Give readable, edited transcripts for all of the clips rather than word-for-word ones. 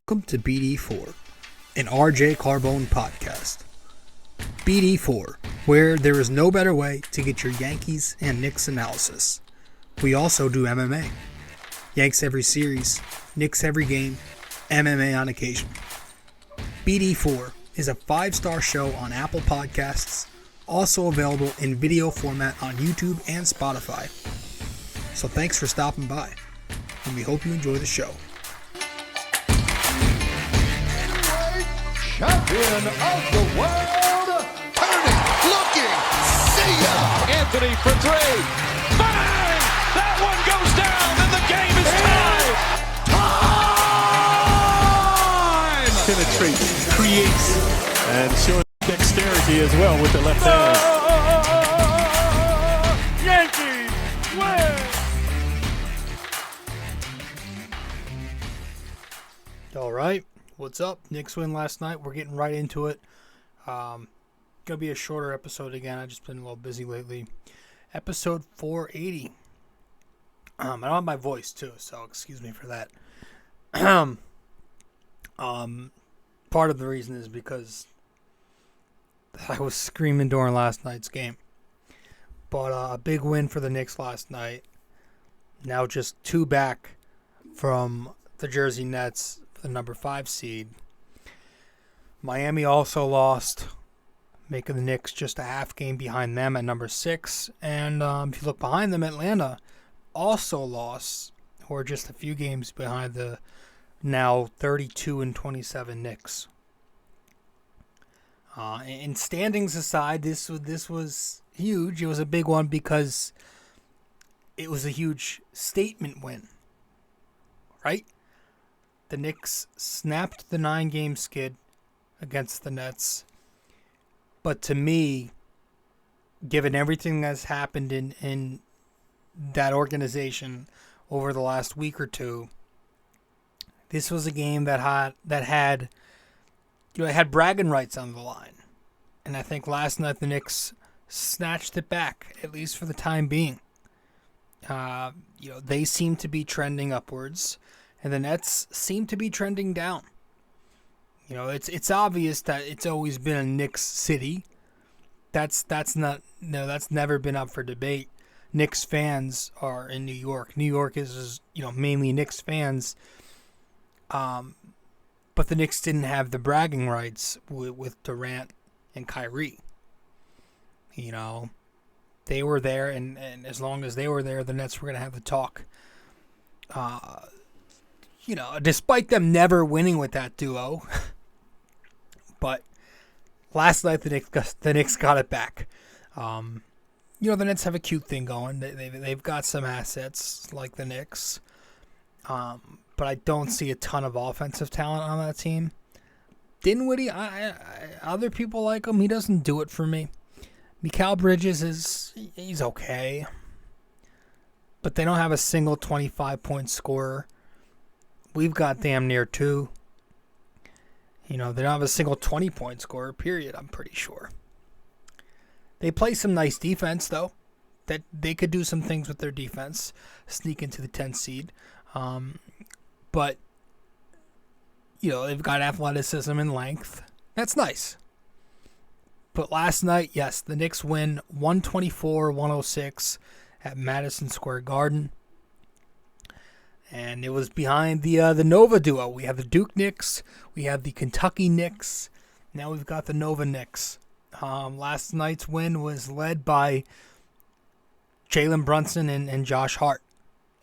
Welcome to BD4, an RJ Carbone podcast. BD4, where there is no better way to get your Yankees and Knicks analysis. We also do MMA. Yanks every series, Knicks every game, MMA on occasion. BD4 is a 5-star show on Apple Podcasts, also available in video format on YouTube and Spotify. So thanks for stopping by, and we hope you enjoy the show. Champion of the world, turning, looking, see ya! Anthony for three, bang! That one goes down, and the game is tied! Time! Penetrates, creates, and showing dexterity as well with the left hand. Yankees win! All right. What's up? Knicks win last night. We're getting right into it. Gonna be a shorter episode again. I've just been a little busy lately. Episode 480. I don't have my voice too, so excuse me for that. Part of the reason is because I was screaming during last night's game. But a big win for the Knicks last night. Now just 2 back from the Jersey Nets, the number 5 seed. Miami also lost, making the Knicks just a half game behind them at number 6. And if you look behind them, Atlanta also lost, or just a few games behind the now 32-27 Knicks. And standings aside, this was huge. It was a big one because it was a huge statement win, right? The Knicks snapped the 9-game skid against the Nets. But to me, given everything that's happened in that organization over the last week or two, this was a game that had bragging rights on the line. And I think last night the Knicks snatched it back, at least for the time being. They seem to be trending upwards, and the Nets seem to be trending down. It's obvious that it's always been a Knicks city. That's never been up for debate. Knicks fans are in New York. New York is mainly Knicks fans. But the Knicks didn't have the bragging rights with Durant and Kyrie. They were there, and as long as they were there, the Nets were going to have the talk. Despite them never winning with that duo. But last night the Knicks got it back. The Nets have a cute thing going. They've got some assets like the Knicks. But I don't see a ton of offensive talent on that team. Dinwiddie, other people like him. He doesn't do it for me. Mikal Bridges he's okay. But they don't have a single 25-point scorer. We've got damn near 2. They don't have a single 20-point scorer, period, I'm pretty sure. They play some nice defense, though. That they could do some things with their defense, sneak into the 10th seed. But, they've got athleticism and length. That's nice. But last night, yes, the Knicks win 124-106 at Madison Square Garden. And it was behind the Nova duo. We have the Duke Knicks. We have the Kentucky Knicks. Now we've got the Nova Knicks. Last night's win was led by Jalen Brunson and Josh Hart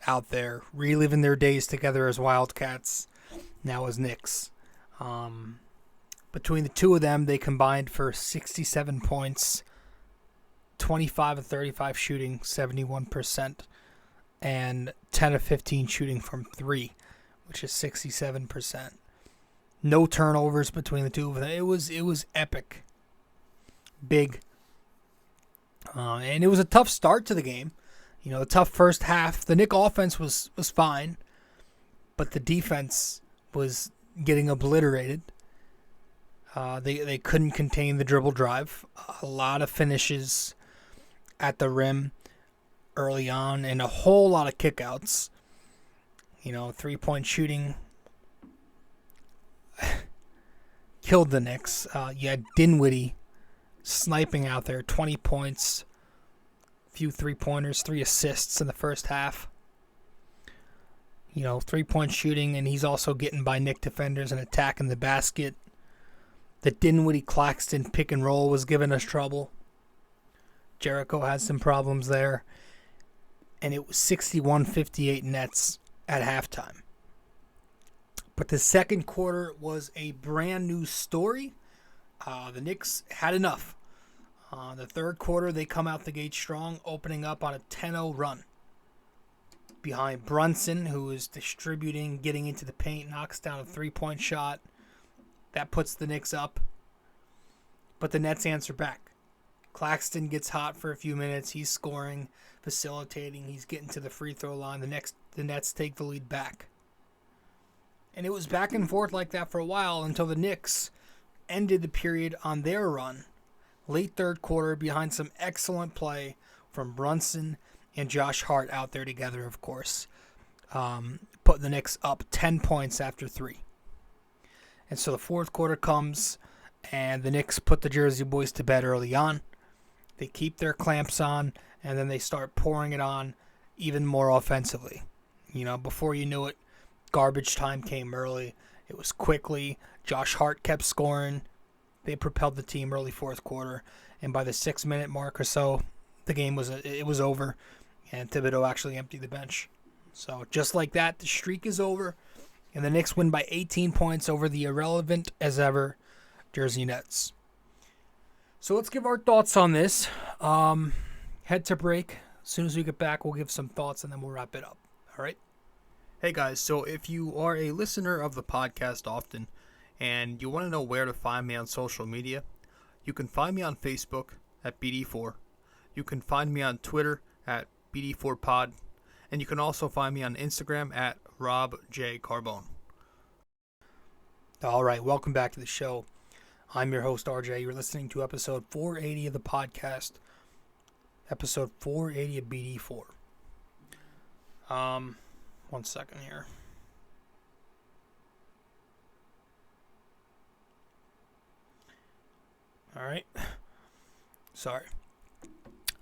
out there, reliving their days together as Wildcats, now as Knicks. Between the two of them, they combined for 67 points, 25 of 35 shooting, 71%. And 10 of 15 shooting from 3, which is 67%. No turnovers between the two of them. It was epic. Big. And it was a tough start to the game. A tough first half. The Knicks offense was fine, but the defense was getting obliterated. They couldn't contain the dribble drive. A lot of finishes at the rim early on, and a whole lot of kickouts. 3-point shooting killed the Knicks. You had Dinwiddie sniping out there, 20 points, a few three-pointers, 3 assists in the first half. 3-point shooting, and he's also getting by Knick defenders and attacking the basket. The Dinwiddie-Claxton pick and roll was giving us trouble. Jericho had some problems there. And it was 61-58 Nets at halftime. But the second quarter was a brand new story. The Knicks had enough. The third quarter, they come out the gate strong, opening up on a 10-0 run. Behind Brunson, who is distributing, getting into the paint, knocks down a 3-point shot. That puts the Knicks up. But the Nets answer back. Claxton gets hot for a few minutes. He's scoring, facilitating. He's getting to the free throw line. The Nets take the lead back. And it was back and forth like that for a while until the Knicks ended the period on their run. Late third quarter behind some excellent play from Brunson and Josh Hart out there together, of course. Put the Knicks up 10 points after 3. And so the fourth quarter comes, and the Knicks put the Jersey boys to bed early on. They keep their clamps on, and then they start pouring it on even more offensively. Before you knew it, garbage time came early. It was quickly. Josh Hart kept scoring. They propelled the team early fourth quarter, and by the 6-minute mark or so, the game was over, and Thibodeau actually emptied the bench. So just like that, the streak is over, and the Knicks win by 18 points over the irrelevant as ever Jersey Nets. So let's give our thoughts on this. Head to break. As soon as we get back, we'll give some thoughts, and then we'll wrap it up. All right? Hey guys, so if you are a listener of the podcast often and you want to know where to find me on social media, you can find me on Facebook at BD4. You can find me on Twitter at BD4Pod. And you can also find me on Instagram at RobJCarbone. All right, welcome back to the show. I'm your host, RJ. You're listening to episode 480 of the podcast. Episode 480 of BD4. 1 second here. All right. Sorry.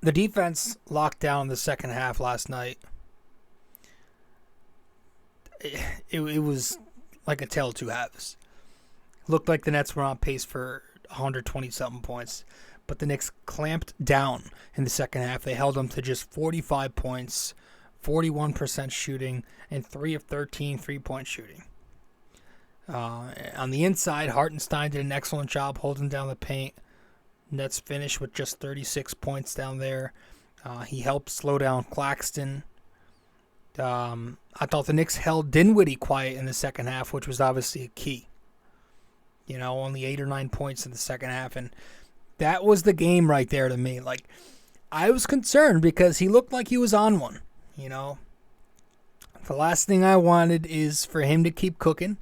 The defense locked down the second half last night. It was like a tale of two halves. Looked like the Nets were on pace for 120-something points, but the Knicks clamped down in the second half. They held them to just 45 points, 41% shooting, and 3 of 13 three-point shooting. On the inside, Hartenstein did an excellent job holding down the paint. Nets finished with just 36 points down there. He helped slow down Claxton. I thought the Knicks held Dinwiddie quiet in the second half, which was obviously a key. Only 8 or 9 points in the second half, and that was the game right there to me. Like, I was concerned because he looked like he was on one. The last thing I wanted is for him to keep cooking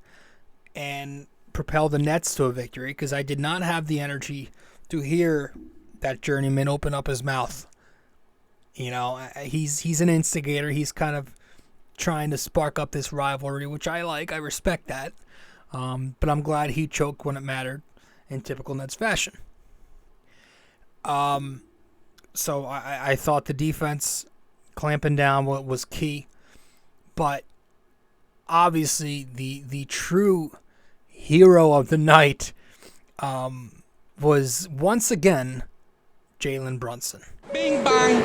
and propel the Nets to a victory, because I did not have the energy to hear that journeyman open up his mouth. He's an instigator. He's kind of trying to spark up this rivalry, which I like. I respect that. But I'm glad he choked when it mattered in typical Nets fashion. So I thought the defense clamping down was key. But obviously the true hero of the night was once again Jalen Brunson. Bing bang.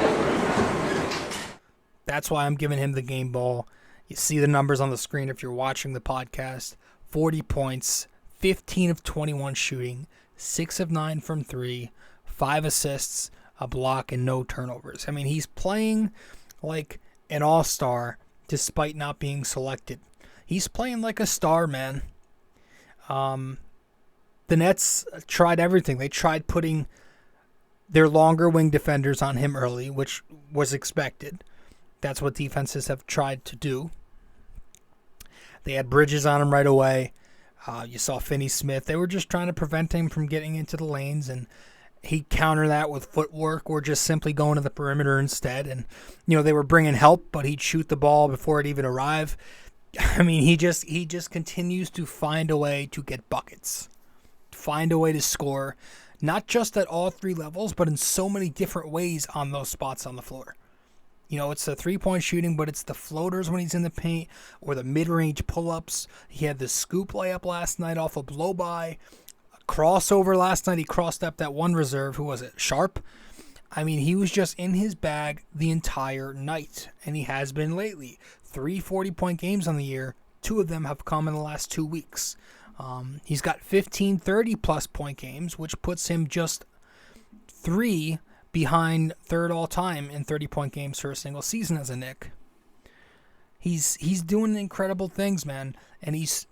That's why I'm giving him the game ball. You see the numbers on the screen if you're watching the podcast. 40 points, 15 of 21 shooting, 6 of 9 from 3, 5 assists, a block, and no turnovers. I mean, he's playing like an all-star despite not being selected. He's playing like a star, man. The Nets tried everything. They tried putting their longer wing defenders on him early, which was expected. That's what defenses have tried to do. They had Bridges on him right away. You saw Finney-Smith. They were just trying to prevent him from getting into the lanes, and he countered that with footwork or just simply going to the perimeter instead. And, they were bringing help, but he'd shoot the ball before it even arrived. I mean, he just continues to find a way to get buckets find a way to score, not just at all three levels, but in so many different ways on those spots on the floor. You know, it's the three-point shooting, but it's the floaters when he's in the paint or the mid-range pull-ups. He had the scoop layup last night off a blow-by. Crossover last night, he crossed up that one reserve. Who was it? Sharp? I mean, he was just in his bag the entire night, and he has been lately. 3 40-point games on the year. 2 of them have come in the last 2 weeks. He's got 15 30-plus point games, which puts him just 3 behind third all-time in 30-point games for a single season as a Knick. He's doing incredible things, man, and he's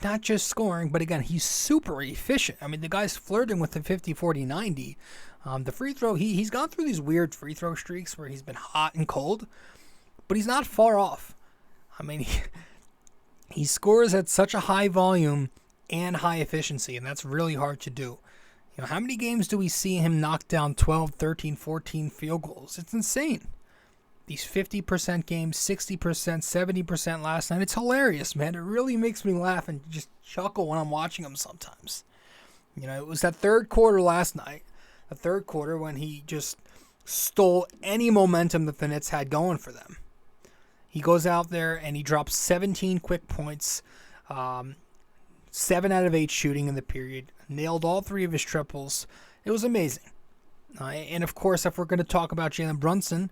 not just scoring, but again, he's super efficient. I mean, the guy's flirting with the 50, 40, 90. The free throw, he's gone through these weird free throw streaks where he's been hot and cold, but he's not far off. I mean, he scores at such a high volume and high efficiency, and that's really hard to do. You know, how many games do we see him knock down 12, 13, 14 field goals? It's insane. These 50% games, 60%, 70% last night. It's hilarious, man. It really makes me laugh and just chuckle when I'm watching him sometimes. You know, it was that third quarter last night, the third quarter when he just stole any momentum that the Nets had going for them. He goes out there and he drops 17 quick points, 7 out of 8 shooting in the period, nailed all 3 of his triples. It was amazing. And of course, if we're going to talk about Jalen Brunson,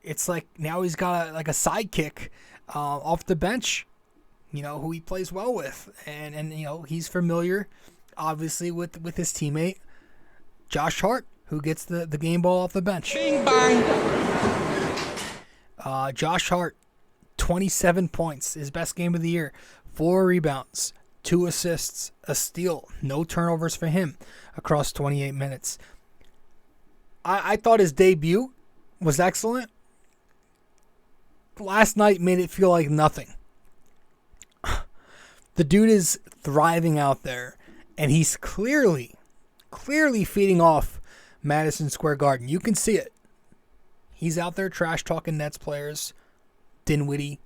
it's like now he's got a sidekick off the bench, you know, who he plays well with. And you know, he's familiar, obviously, with his teammate, Josh Hart, who gets the game ball off the bench. Bing bang. Josh Hart, 27 points, his best game of the year, 4 rebounds, 2 assists, a steal, no turnovers for him across 28 minutes. I thought his debut was excellent. Last night made it feel like nothing. The dude is thriving out there, and he's clearly feeding off Madison Square Garden. You can see it. He's out there trash-talking Nets players, Dinwiddie.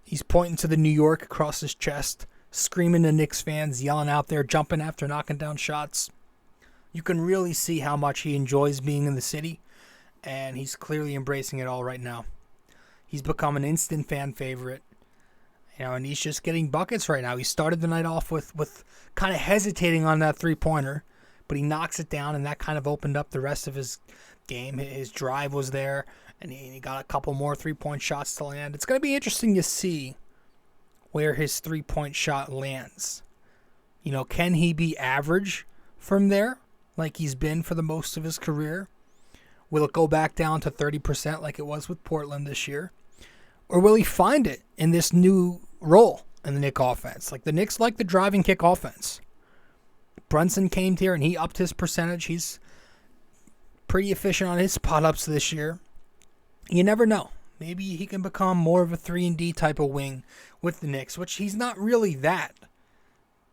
He's pointing to the New York across his chest, screaming to Knicks fans, yelling out there, jumping after knocking down shots. You can really see how much he enjoys being in the city, and he's clearly embracing it all right now. He's become an instant fan favorite, you know, and he's just getting buckets right now. He started the night off with kind of hesitating on that three-pointer, but he knocks it down, and that kind of opened up the rest of his game. His drive was there, and he got a couple more three-point shots to land. It's going to be interesting to see where his three-point shot lands. You know, can he be average from there like he's been for the most of his career? Will it go back down to 30% like it was with Portland this year? Or will he find it in this new role in the Knicks offense? Like, the Knicks like the driving kick offense. Brunson came here and he upped his percentage. He's pretty efficient on his spot-ups this year. You never know. Maybe he can become more of a 3-and-D type of wing with the Knicks, which he's not really that.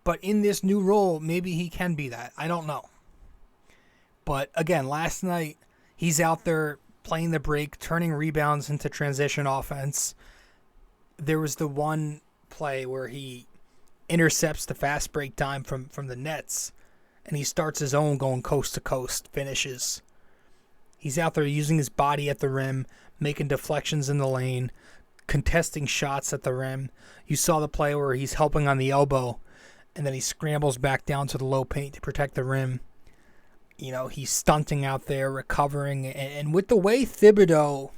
But in this new role, maybe he can be that. I don't know. But again, last night, he's out there playing the break, turning rebounds into transition offense. There was the one play where he intercepts the fast break time from the Nets, and he starts his own going coast to coast, finishes. He's out there using his body at the rim, making deflections in the lane, contesting shots at the rim. You saw the play where he's helping on the elbow, and then he scrambles back down to the low paint to protect the rim. You know, he's stunting out there, recovering, and with the way Thibodeau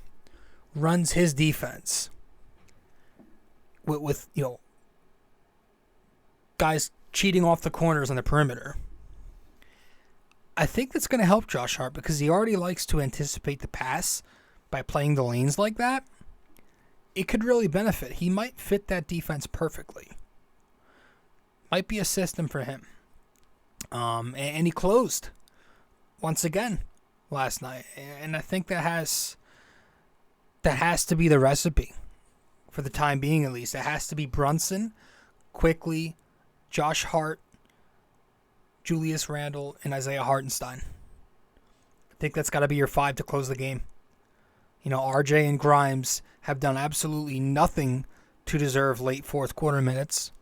runs his defense, with you know, guys cheating off the corners on the perimeter, I think that's going to help Josh Hart because he already likes to anticipate the pass by playing the lanes like that. It could really benefit. He might fit that defense perfectly. Might be a system for him. And he closed once again last night, and I think that has to be the recipe for the time being, at least. It has to be Brunson, quickly, Josh Hart, Julius Randle, and Isaiah Hartenstein. I think that's got to be your 5 to close the game. You know, RJ and Grimes have done absolutely nothing to deserve late fourth quarter minutes.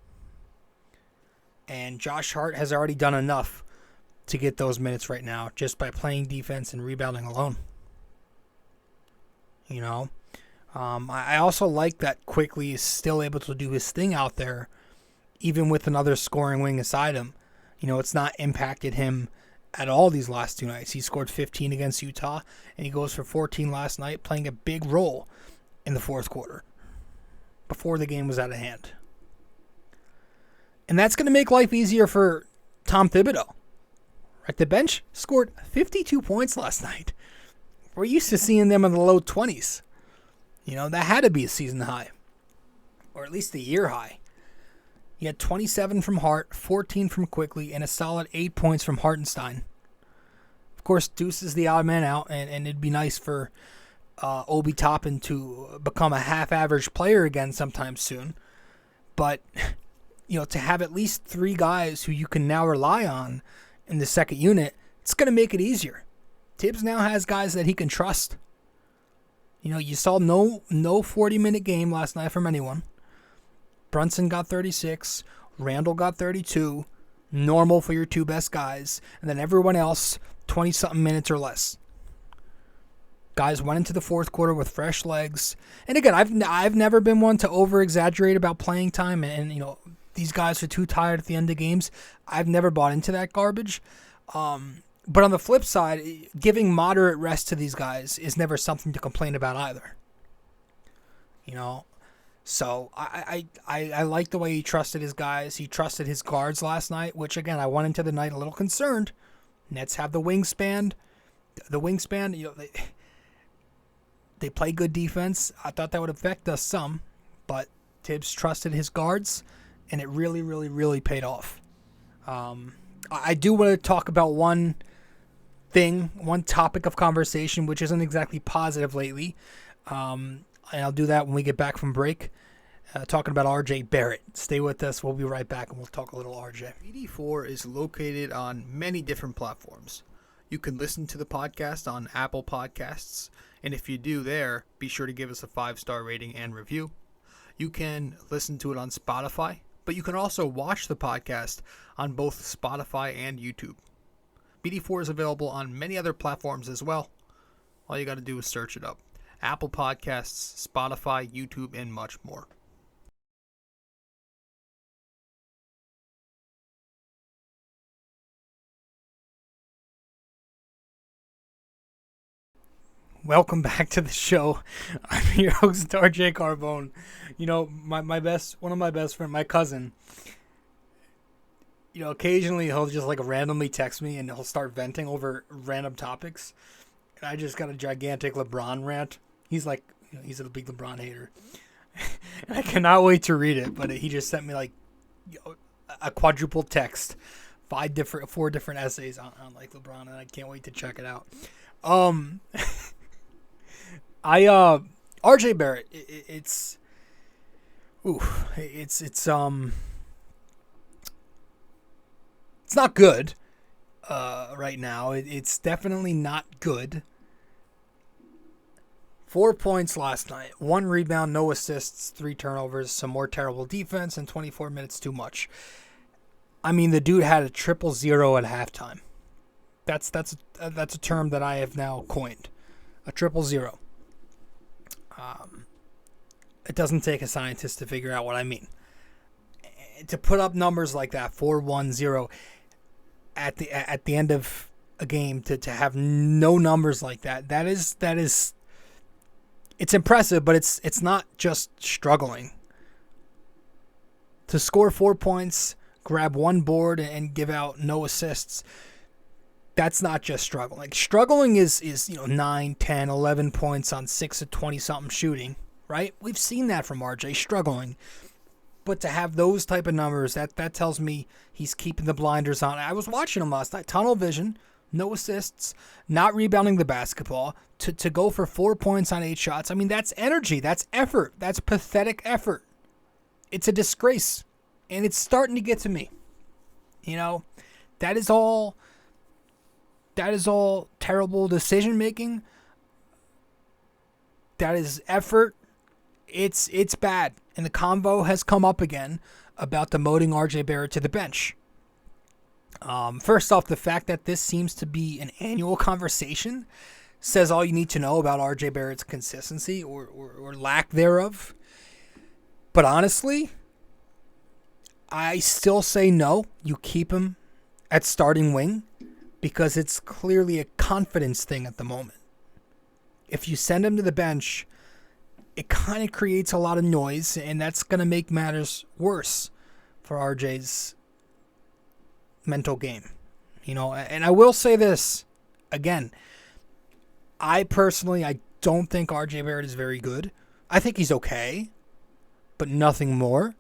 And Josh Hart has already done enough to get those minutes right now just by playing defense and rebounding alone. You know? I also like that Quickly is still able to do his thing out there, even with another scoring wing aside him. You know, it's not impacted him at all these last 2 nights. He scored 15 against Utah, and he goes for 14 last night, playing a big role in the fourth quarter before the game was out of hand. And that's going to make life easier for Tom Thibodeau. Right, the bench scored 52 points last night. We're used to seeing them in the low 20s. You know, that had to be a season high, or at least a year high. He had 27 from Hart, 14 from Quickly, and a solid 8 points from Hartenstein. Of course, Deuce is the odd man out, and it'd be nice for Obi Toppin to become a half-average player again sometime soon. But, you know, to have at least 3 guys who you can now rely on in the second unit, it's going to make it easier. Thibs now has guys that he can trust. You know, you saw no 40-minute game last night from anyone. Brunson got 36. Randall got 32. Normal for your 2 best guys. And then everyone else, 20-something minutes or less. Guys went into the fourth quarter with fresh legs. And again, I've never been one to over-exaggerate about playing time. And, you know, these guys are too tired at the end of games. I've never bought into that garbage. But on the flip side, giving moderate rest to these guys is never something to complain about either. You know, so I like the way he trusted his guys. He trusted his guards last night, which again, I went into the night a little concerned. Nets have the wingspan. The wingspan, you know, they play good defense. I thought that would affect us some, but Thibs trusted his guards, and it really, really, really paid off. I do want to talk about one topic of conversation, which isn't exactly positive lately. And I'll do that when we get back from break. Talking about RJ Barrett. Stay with us. We'll be right back, and we'll talk a little RJ. BD4 is located on many different platforms. You can listen to the podcast on Apple Podcasts, and if you do there, be sure to give us a 5-star rating and review. You can listen to it on Spotify, but you can also watch the podcast on both Spotify and YouTube. BD4 is available on many other platforms as well. All you got to do is search it up. Apple Podcasts, Spotify, YouTube, and much more. Welcome back to the show. I'm your host, RJ Carbone. You know, one of my best friends, my cousin, you know, occasionally he'll just like randomly text me and he'll start venting over random topics. And I just got a gigantic LeBron rant. He's like, you know, he's a big LeBron hater. And I cannot wait to read it, but he just sent me like, you know, a quadruple text, 4 different essays on like LeBron, and I can't wait to check it out. RJ Barrett, it's not good right now. It's definitely not good. 4 points last night, 1 rebound, no assists, 3 turnovers, some more terrible defense, and 24 minutes too much. I mean, the dude had a 0-0 at halftime. That's a term that I have now coined, a 0-0. It doesn't take a scientist to figure out what I mean. To put up numbers like that, 4-1-0 at the end of a game, to have no numbers like that is it's impressive, but it's not just struggling. To score 4 points, grab 1 board, and give out no assists, that's not just struggling. Like, struggling is 9, 10, 11 points on 6 of 20-something shooting, right? We've seen that from RJ, struggling. But to have those type of numbers, that tells me he's keeping the blinders on. I was watching him last night, tunnel vision, no assists, not rebounding the basketball, to go for 4 points on 8 shots. I mean, that's energy, that's effort, that's pathetic effort. It's a disgrace, and it's starting to get to me. You know, that is all terrible decision making. That is effort. It's bad. And the convo has come up again about demoting RJ Barrett to the bench. First off, the fact that this seems to be an annual conversation says all you need to know about RJ Barrett's consistency or lack thereof. But honestly, I still say no. You keep him at starting wing because it's clearly a confidence thing at the moment. If you send him to the bench, it kind of creates a lot of noise, and that's going to make matters worse for RJ's mental game. And I will say this again. I don't think RJ Barrett is very good. I think he's okay, but nothing more.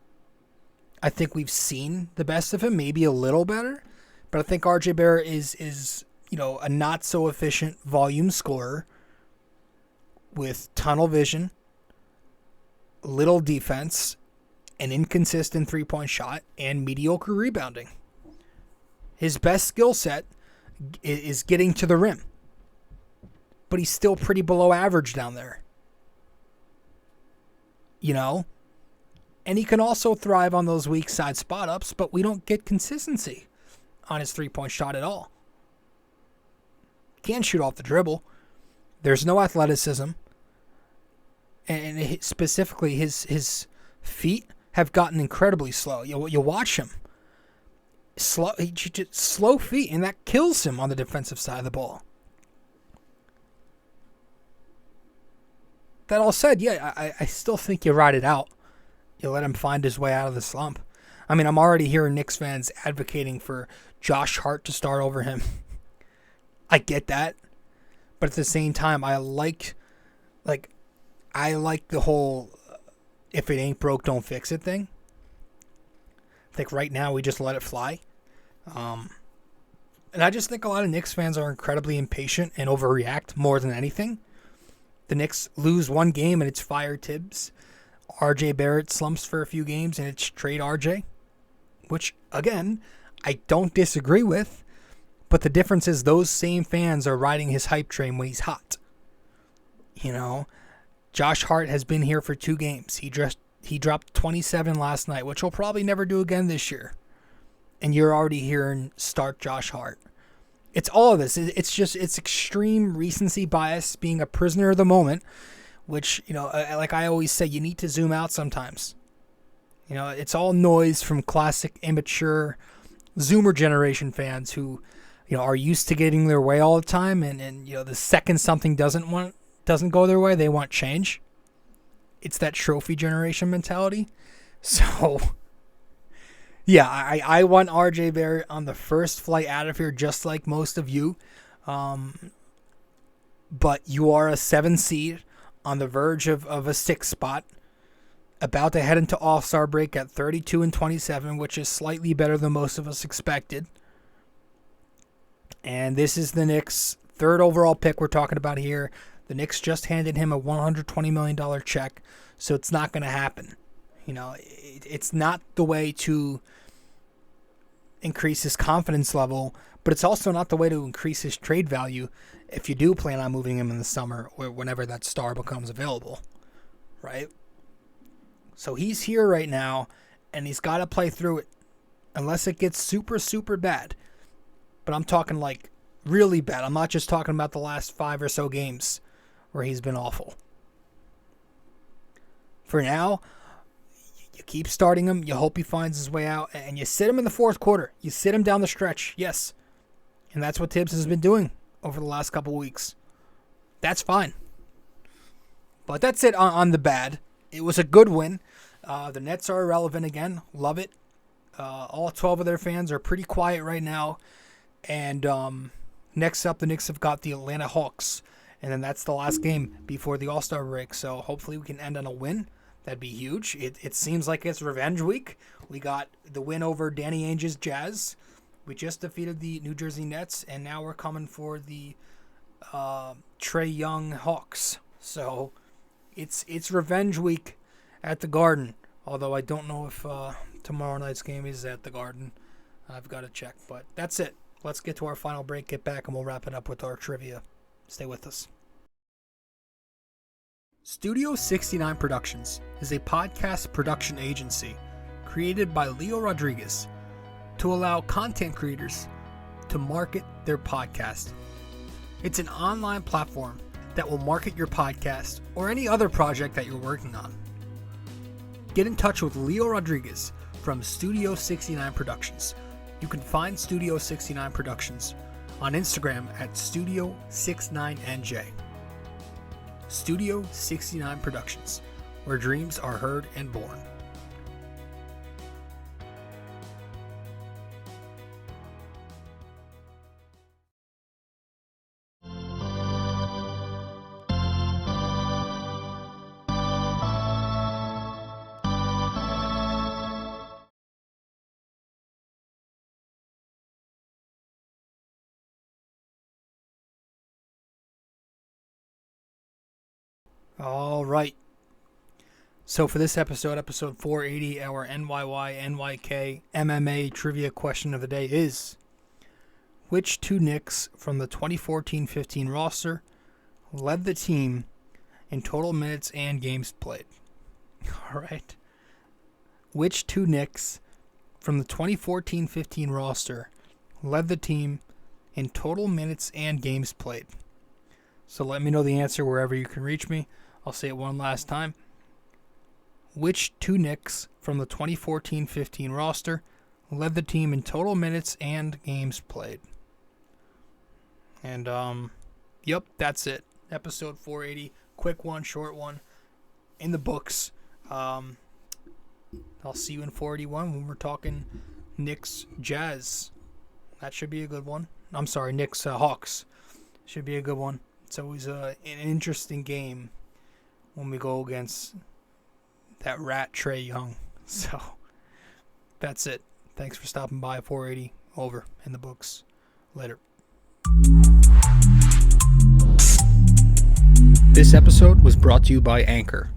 I think we've seen the best of him, maybe a little better, but I think RJ Barrett is a not so efficient volume scorer with tunnel vision, little defense, an inconsistent three-point shot, and mediocre rebounding. His best skill set is getting to the rim, but he's still pretty below average down there. And he can also thrive on those weak side spot ups, but we don't get consistency on his three-point shot at all. Can't shoot off the dribble. There's no athleticism. And specifically, his feet have gotten incredibly slow. You watch him. Slow feet, and that kills him on the defensive side of the ball. That all said, I still think you ride it out. You let him find his way out of the slump. I mean, I'm already hearing Knicks fans advocating for Josh Hart to start over him. I get that. But at the same time, I like the whole if it ain't broke, don't fix it thing. I think right now we just let it fly. And I just think a lot of Knicks fans are incredibly impatient and overreact more than anything. The Knicks lose one game and it's fire Thibs. RJ Barrett slumps for a few games and it's trade RJ. Which, again, I don't disagree with. But the difference is those same fans are riding his hype train when he's hot. Josh Hart has been here for 2 games. He dropped 27 last night, which he'll probably never do again this year. And you're already hearing start Josh Hart. It's all of this. It's extreme recency bias, being a prisoner of the moment, which, like I always say, you need to zoom out sometimes. It's all noise from classic immature Zoomer generation fans who, are used to getting their way all the time. And the second something doesn't go their way, they want change. It's that trophy generation mentality. So, yeah, I want RJ Barrett on the first flight out of here, just like most of you. But you are a 7 seed on the verge of a 6 spot, about to head into All-Star break at 32-27, which is slightly better than most of us expected. And this is the Knicks' 3rd overall pick we're talking about here. The Knicks just handed him a $120 million check, so it's not going to happen. It's not the way to increase his confidence level, but it's also not the way to increase his trade value if you do plan on moving him in the summer or whenever that star becomes available, right? So he's here right now, and he's got to play through it unless it gets super, super bad. But I'm talking like really bad. I'm not just talking about the last 5 or so games where he's been awful. For now, you keep starting him. You hope he finds his way out. And you sit him in the 4th quarter. You sit him down the stretch. Yes. And that's what Thibs has been doing over the last couple weeks. That's fine. But that's it on the bad. It was a good win. The Nets are irrelevant again. Love it. All 12 of their fans are pretty quiet right now. And next up, the Knicks have got the Atlanta Hawks. And then that's the last game before the All-Star break. So hopefully we can end on a win. That'd be huge. It seems like it's revenge week. We got the win over Danny Ainge's Jazz. We just defeated the New Jersey Nets. And now we're coming for the Trae Young Hawks. So it's revenge week at the Garden. Although I don't know if tomorrow night's game is at the Garden. I've got to check. But that's it. Let's get to our final break, get back, and we'll wrap it up with our trivia. Stay with us. Studio 69 Productions is a podcast production agency created by Leo Rodriguez. to allow content creators to market their podcast. It's an online platform that will market your podcast or any other project that you're working on. Get in touch with Leo Rodriguez from Studio 69 Productions. You can find Studio 69 Productions on Instagram at Studio69NJ. Studio 69 Productions, where dreams are heard and born. All right. So for this episode 480, our NYY-NYK-MMA trivia question of the day is, which two Knicks from the 2014-15 roster led the team in total minutes and games played? All right. Which two Knicks from the 2014-15 roster led the team in total minutes and games played? So let me know the answer wherever you can reach me. I'll say it one last time. Which two Knicks from the 2014-15 roster led the team in total minutes and games played? And, yep, that's it. Episode 480. Quick one, short one. In the books. I'll see you in 481 when we're talking Knicks Jazz. That should be a good one. I'm sorry, Knicks Hawks. Should be a good one. It's always an interesting game when we go against that rat Trae Young. So that's it. Thanks for stopping by. 480 over in the books. Later. This episode was brought to you by Anchor.